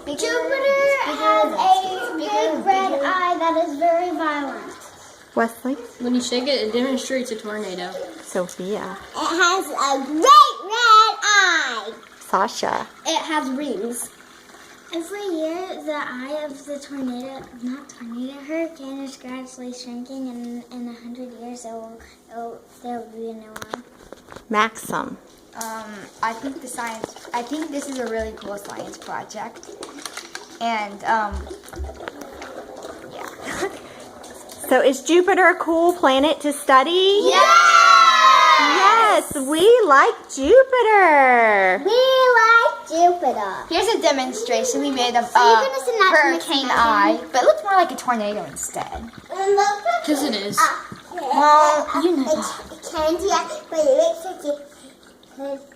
Jupiter has a big red eye that is very violent. Wesley? When you shake it, it demonstrates a tornado. Sophia. It has a great red eye. Sasha. It has rings. Every year, the eye of the hurricane is gradually shrinking, and in 100 years, there will be a new one. Maxim. I think this is a really cool science project. And, yeah. So is Jupiter a cool planet to study? Yes! Yes, we like Jupiter. We like Jupiter. Here's a demonstration we made of Are you gonna send that to hurricane Miss eye, but it looks more like a tornado instead. Because it is. Well, you know. It's candy, but it looks like it.